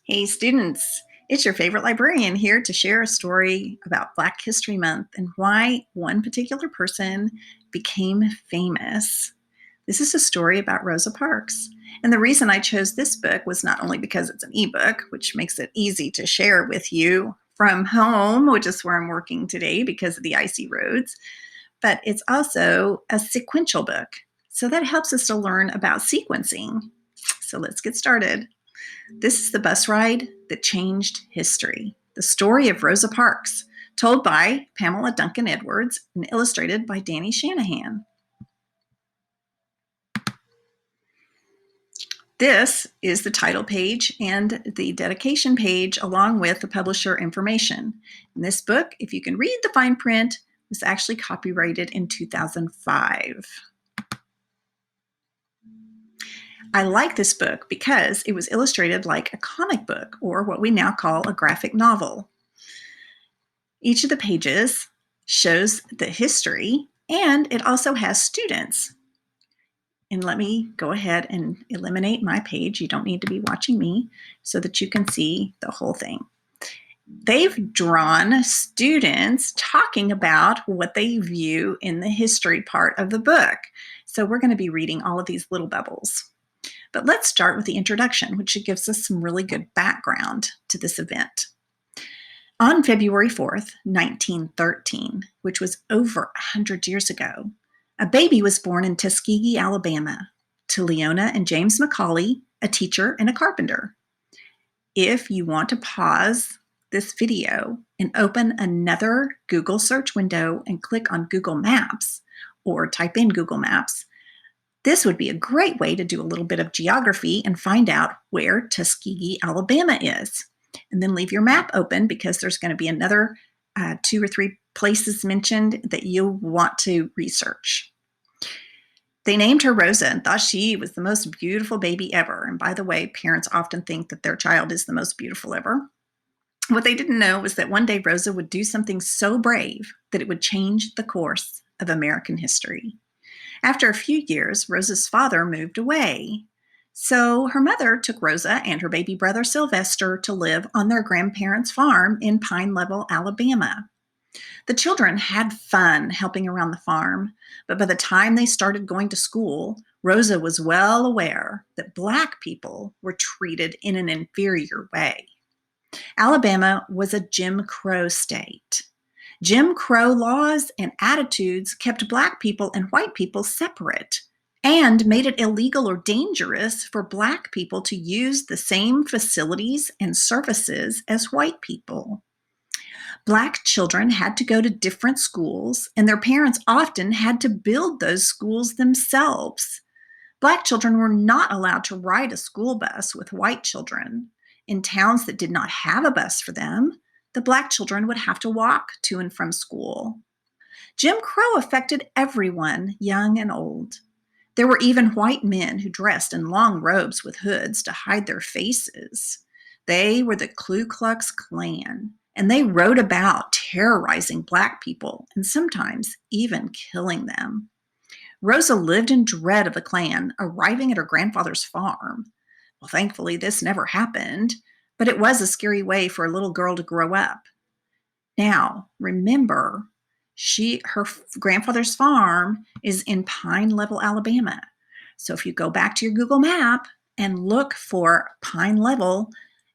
Hey students, it's your favorite librarian here to share a story about Black History Month and why one particular person became famous. This is a story about Rosa Parks. And the reason I chose this book was not only because it's an ebook, which makes it easy to share with you from home, which is where I'm working today because of the icy roads, but it's also a sequential book. So that helps us to learn about sequencing. So let's get started. This is the bus ride that changed history. The story of Rosa Parks, told by Pamela Duncan Edwards and illustrated by Danny Shanahan. This is the title page and the dedication page along with the publisher information. And this book, if you can read the fine print, was actually copyrighted in 2005. I like this book because it was illustrated like a comic book or what we now call a graphic novel. Each of the pages shows the history and it also has students. And let me go ahead and eliminate my page. You don't need to be watching me so that you can see the whole thing. They've drawn students talking about what they view in the history part of the book. So we're going to be reading all of these little bubbles. But let's start with the introduction, which gives us some really good background to this event. On February 4th, 1913, which was over 100 years ago, a baby was born in Tuskegee, Alabama, to Leona and James McCauley, a teacher and a carpenter. If you want to pause this video and open another Google search window and click on Google Maps or type in Google Maps, this would be a great way to do a little bit of geography and find out where Tuskegee, Alabama is. And then leave your map open because there's going to be another 2 or 3 places mentioned that you'll want to research. They named her Rosa and thought she was the most beautiful baby ever. And by the way, parents often think that their child is the most beautiful ever. What they didn't know was that one day Rosa would do something so brave that it would change the course of American history. After a few years, Rosa's father moved away. So her mother took Rosa and her baby brother Sylvester to live on their grandparents' farm in Pine Level, Alabama. The children had fun helping around the farm, but by the time they started going to school, Rosa was well aware that Black people were treated in an inferior way. Alabama was a Jim Crow state. Jim Crow laws and attitudes kept Black people and white people separate and made it illegal or dangerous for Black people to use the same facilities and services as white people. Black children had to go to different schools, and their parents often had to build those schools themselves. Black children were not allowed to ride a school bus with white children. In towns that did not have a bus for them, the Black children would have to walk to and from school. Jim Crow affected everyone, young and old. There were even white men who dressed in long robes with hoods to hide their faces. They were the Ku Klux Klan, and they rode about terrorizing Black people and sometimes even killing them. Rosa lived in dread of the Klan arriving at her grandfather's farm. Well, thankfully, this never happened, but it was a scary way for a little girl to grow up. Now, remember, her grandfather's farm is in Pine Level, Alabama. So if you go back to your Google map and look for Pine Level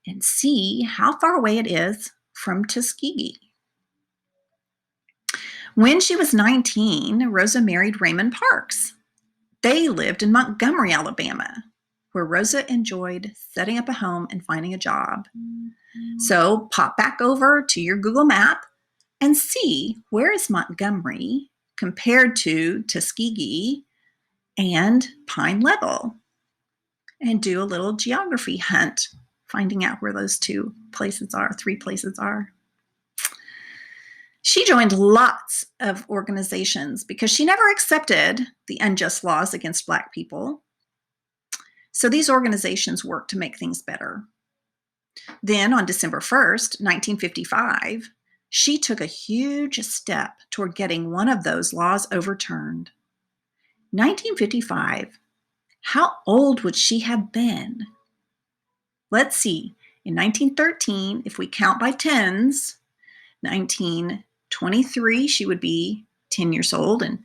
and see how far away it is from Tuskegee. When she was 19, Rosa married Raymond Parks. They lived in Montgomery, Alabama, where Rosa enjoyed setting up a home and finding a job. So pop back over to your Google map and see where is Montgomery compared to Tuskegee and Pine Level, and do a little geography hunt, finding out where those 3 places are. She joined lots of organizations because she never accepted the unjust laws against Black people. So these organizations worked to make things better. Then on December 1st, 1955, she took a huge step toward getting one of those laws overturned. 1955, how old would she have been? Let's see. In 1913, if we count by tens, 1923, she would be 10 years old. And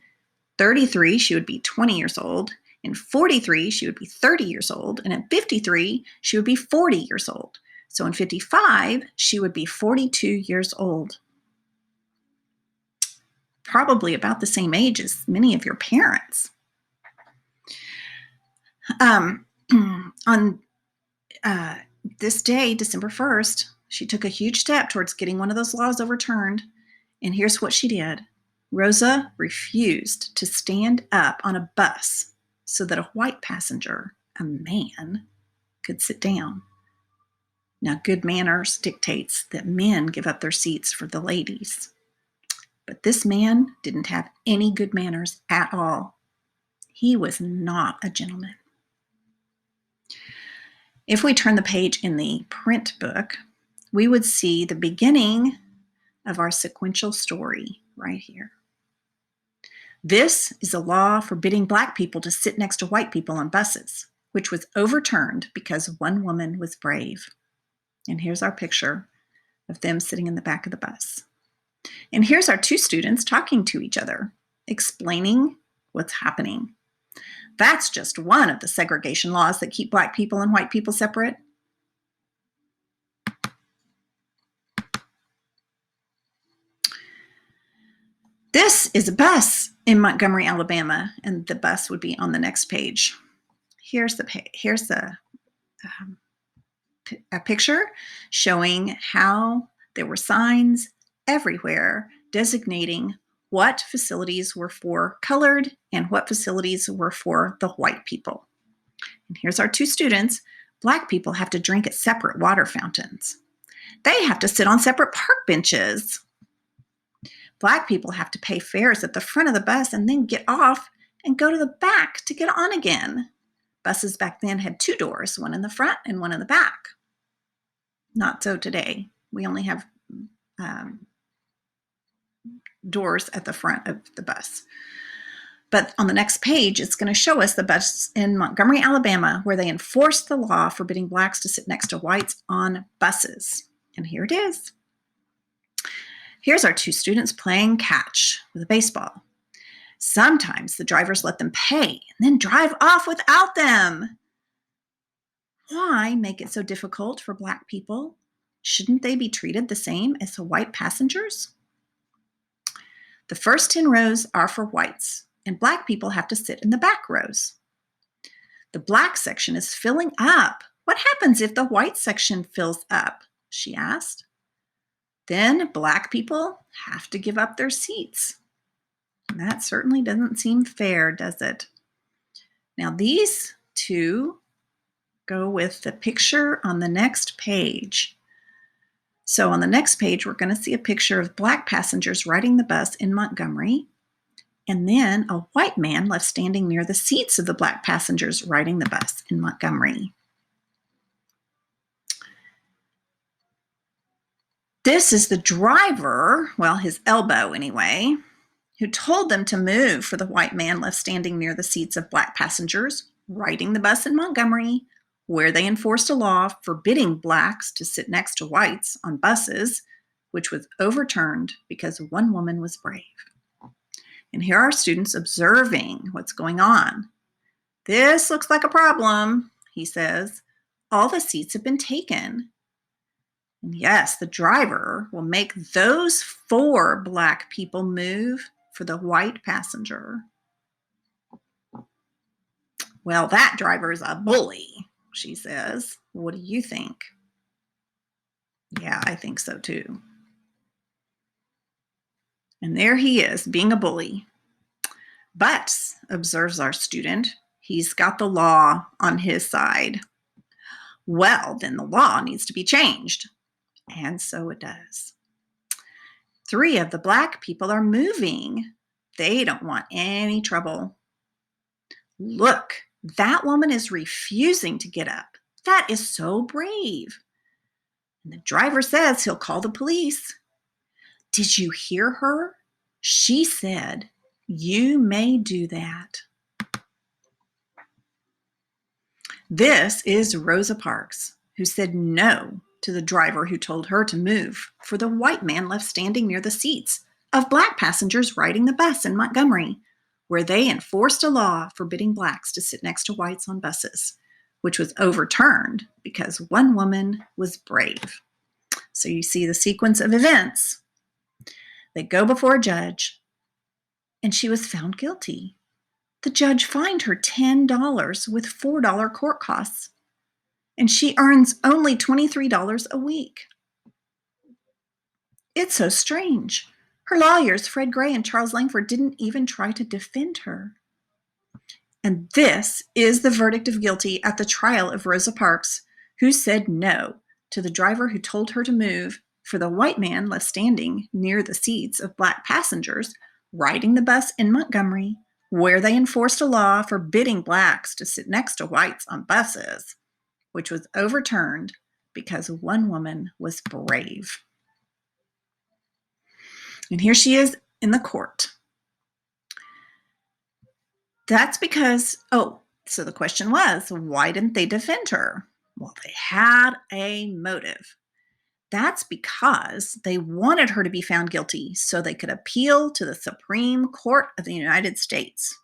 33, she would be 20 years old. In 43, she would be 30 years old. And at 53, she would be 40 years old. So in 55, she would be 42 years old. Probably about the same age as many of your parents. On this day, December 1st, she took a huge step towards getting one of those laws overturned. And here's what she did. Rosa refused to stand up on a bus so that a white passenger, a man, could sit down. Now, good manners dictates that men give up their seats for the ladies. But this man didn't have any good manners at all. He was not a gentleman. If we turn the page in the print book, we would see the beginning of our sequential story right here. This is a law forbidding Black people to sit next to white people on buses, which was overturned because one woman was brave. And here's our picture of them sitting in the back of the bus. And here's our two students talking to each other, explaining what's happening. That's just one of the segregation laws that keep Black people and white people separate. This is a bus in Montgomery, Alabama, and the bus would be on the next page. Here's a picture showing how there were signs everywhere designating what facilities were for colored and what facilities were for the white people. And here's our two students. Black people have to drink at separate water fountains. They have to sit on separate park benches. Black people have to pay fares at the front of the bus and then get off and go to the back to get on again. Buses back then had two doors, one in the front and one in the back. Not so today. We only have doors at the front of the bus. But on the next page, it's going to show us the bus in Montgomery, Alabama, where they enforced the law forbidding Blacks to sit next to whites on buses. And here it is. Here's our two students playing catch with a baseball. Sometimes the drivers let them pay and then drive off without them. Why make it so difficult for Black people? Shouldn't they be treated the same as the white passengers? The first 10 rows are for whites, and Black people have to sit in the back rows. The Black section is filling up. What happens if the white section fills up? She asked. Then Black people have to give up their seats. And that certainly doesn't seem fair, does it? Now these two go with the picture on the next page. So on the next page, we're going to see a picture of Black passengers riding the bus in Montgomery, and then a white man left standing near the seats of the Black passengers riding the bus in Montgomery. This is the driver, well, his elbow anyway, who told them to move for the white man left standing near the seats of Black passengers riding the bus in Montgomery, where they enforced a law forbidding Blacks to sit next to whites on buses, which was overturned because one woman was brave. And here are students observing what's going on. This looks like a problem, he says. All the seats have been taken. And yes, the driver will make those 4 Black people move for the white passenger. Well, that driver is a bully, she says. What do you think? Yeah, I think so too. And there he is, being a bully. But, observes our student, he's got the law on his side. Well, then the law needs to be changed. And so it does. 3 of the Black people are moving. They don't want any trouble. Look, that woman is refusing to get up. That is so brave. And the driver says he'll call the police. Did you hear her? She said, "You may do that." This is Rosa Parks, who said no to the driver who told her to move for the white man left standing near the seats of black passengers riding the bus in Montgomery, where they enforced a law forbidding blacks to sit next to whites on buses, which was overturned because one woman was brave. So you see the sequence of events. They go before a judge, and she was found guilty. The judge fined her $10 with $4 court costs, and she earns only $23 a week. It's so strange. Her lawyers, Fred Gray and Charles Langford, didn't even try to defend her. And this is the verdict of guilty at the trial of Rosa Parks, who said no to the driver who told her to move for the white man left standing near the seats of black passengers riding the bus in Montgomery, where they enforced a law forbidding blacks to sit next to whites on buses, which was overturned because one woman was brave. And here she is in the court. That's because, so the question was, why didn't they defend her? Well, they had a motive. That's because they wanted her to be found guilty so they could appeal to the Supreme Court of the United States.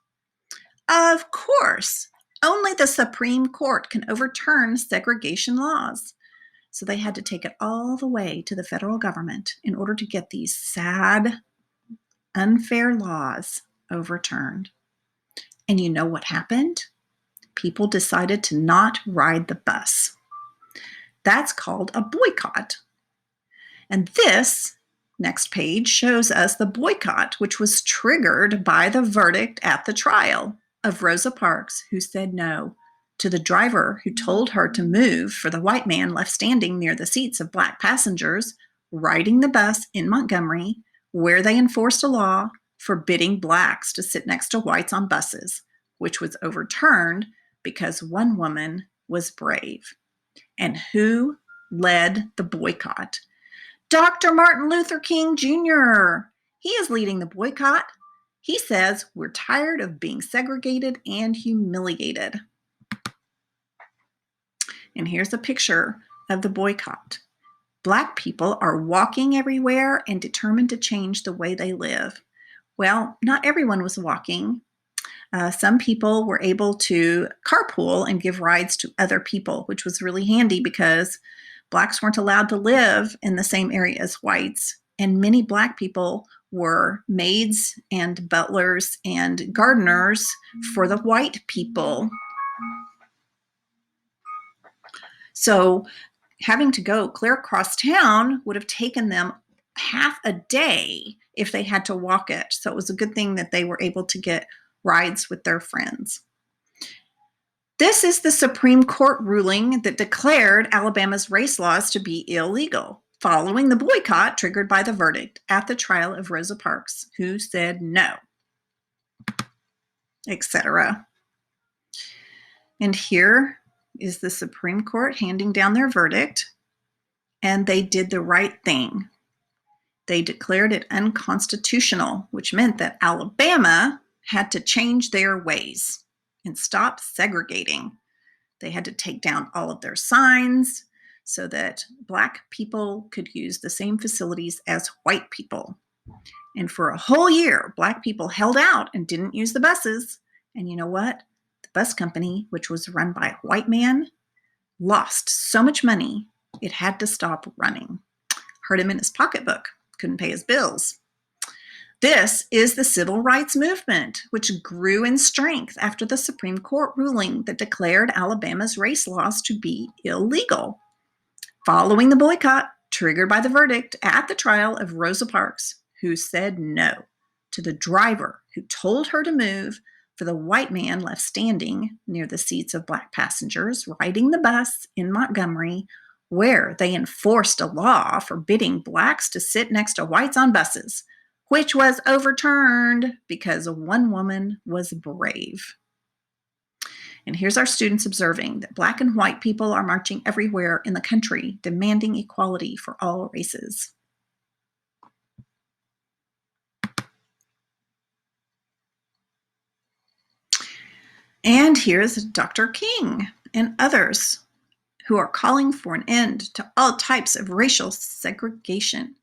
Of course, only the Supreme Court can overturn segregation laws. So they had to take it all the way to the federal government in order to get these sad, unfair laws overturned. And you know what happened? People decided to not ride the bus. That's called a boycott. And this next page shows us the boycott, which was triggered by the verdict at the trial of Rosa Parks, who said no to the driver who told her to move for the white man left standing near the seats of black passengers riding the bus in Montgomery, where they enforced a law forbidding blacks to sit next to whites on buses, which was overturned because one woman was brave. And who led the boycott? Dr. Martin Luther King Jr. He is leading the boycott. He says, we're tired of being segregated and humiliated. And here's a picture of the boycott. Black people are walking everywhere and determined to change the way they live. Well, not everyone was walking. Some people were able to carpool and give rides to other people, which was really handy because blacks weren't allowed to live in the same area as whites. And many black people were maids and butlers and gardeners for the white people. So having to go clear across town would have taken them half a day if they had to walk it. So it was a good thing that they were able to get rides with their friends. This is the Supreme Court ruling that declared Alabama's race laws to be illegal, following the boycott triggered by the verdict at the trial of Rosa Parks, who said no, etc. And here is the Supreme Court handing down their verdict, and they did the right thing. They declared it unconstitutional, which meant that Alabama had to change their ways and stop segregating. They had to take down all of their signs so that black people could use the same facilities as white people. And for a whole year, black people held out and didn't use the buses. And you know what? The bus company, which was run by a white man, lost so much money, it had to stop running. Hurt him in his pocketbook, couldn't pay his bills. This is the civil rights movement, which grew in strength after the Supreme Court ruling that declared Alabama's race laws to be illegal. Following the boycott triggered by the verdict at the trial of Rosa Parks, who said no to the driver who told her to move for the white man left standing near the seats of black passengers riding the bus in Montgomery, where they enforced a law forbidding blacks to sit next to whites on buses, which was overturned because one woman was brave. And here's our students observing that black and white people are marching everywhere in the country, demanding equality for all races. And here's Dr. King and others who are calling for an end to all types of racial segregation.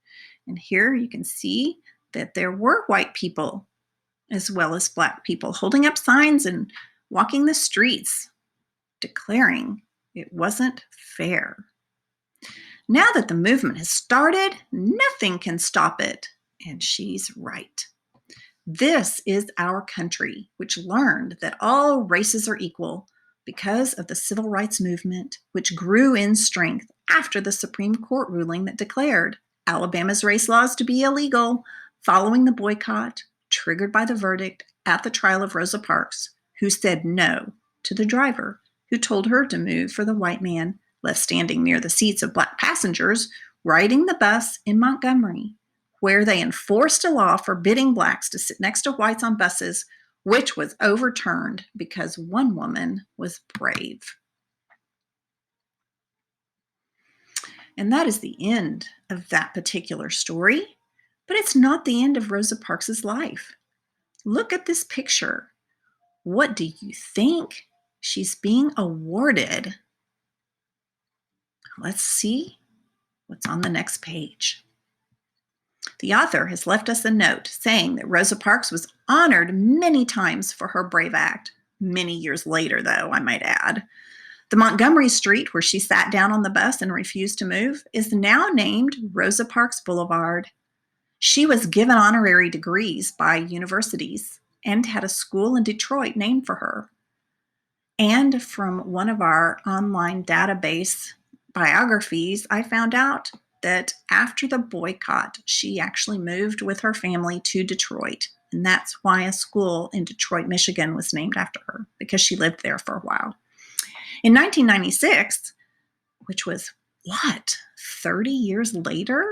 And here you can see that there were white people as well as Black people holding up signs and walking the streets, declaring it wasn't fair. Now that the movement has started, nothing can stop it. And she's right. This is our country, which learned that all races are equal because of the civil rights movement, which grew in strength after the Supreme Court ruling that declared Alabama's race laws to be illegal following the boycott triggered by the verdict at the trial of Rosa Parks, who said no to the driver who told her to move for the white man left standing near the seats of Black passengers riding the bus in Montgomery, where they enforced a law forbidding Blacks to sit next to whites on buses, which was overturned because one woman was brave. And that is the end of that particular story, but it's not the end of Rosa Parks' life. Look at this picture. What do you think? She's being awarded. Let's see what's on the next page. The author has left us a note saying that Rosa Parks was honored many times for her brave act. Many years later, though, I might add. The Montgomery Street, where she sat down on the bus and refused to move, is now named Rosa Parks Boulevard. She was given honorary degrees by universities and had a school in Detroit named for her. And from one of our online database biographies, I found out that after the boycott, she actually moved with her family to Detroit. And that's why a school in Detroit, Michigan was named after her, because she lived there for a while. In 1996, which was 30 years later?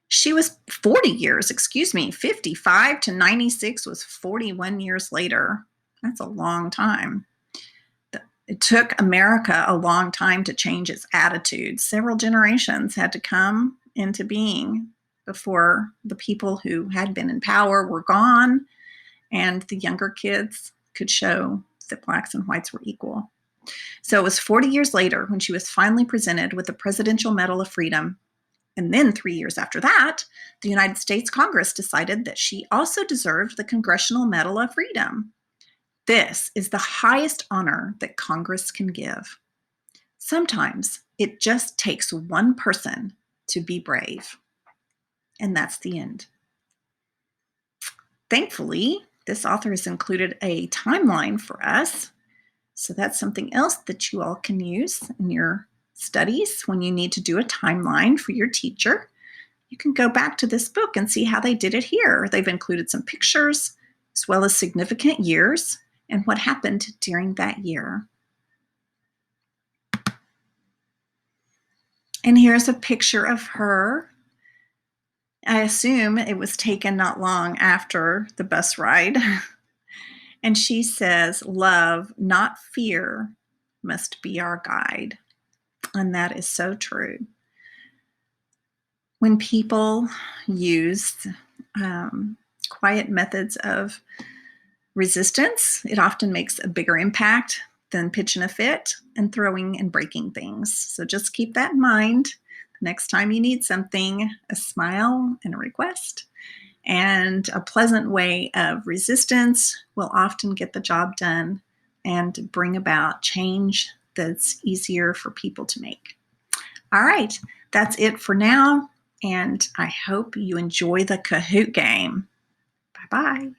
She was 40 years, 55 to 96 was 41 years later. That's a long time. It took America a long time to change its attitudes. Several generations had to come into being before the people who had been in power were gone and the younger kids could show that Blacks and whites were equal. So it was 40 years later when she was finally presented with the Presidential Medal of Freedom. And then 3 years after that, the United States Congress decided that she also deserved the Congressional Medal of Freedom. This is the highest honor that Congress can give. Sometimes it just takes one person to be brave. And that's the end. Thankfully, this author has included a timeline for us. So that's something else that you all can use in your studies when you need to do a timeline for your teacher. You can go back to this book and see how they did it here. They've included some pictures as well as significant years and what happened during that year. And here's a picture of her. I assume it was taken not long after the bus ride. And she says, "Love, not fear, must be our guide." And that is so true. When people use quiet methods of resistance, it often makes a bigger impact than pitching a fit and throwing and breaking things. So just keep that in mind. The next time you need something, a smile and a request and a pleasant way of resistance will often get the job done and bring about change that's easier for people to make. All right, that's it for now, and I hope you enjoy the Kahoot game. Bye-bye.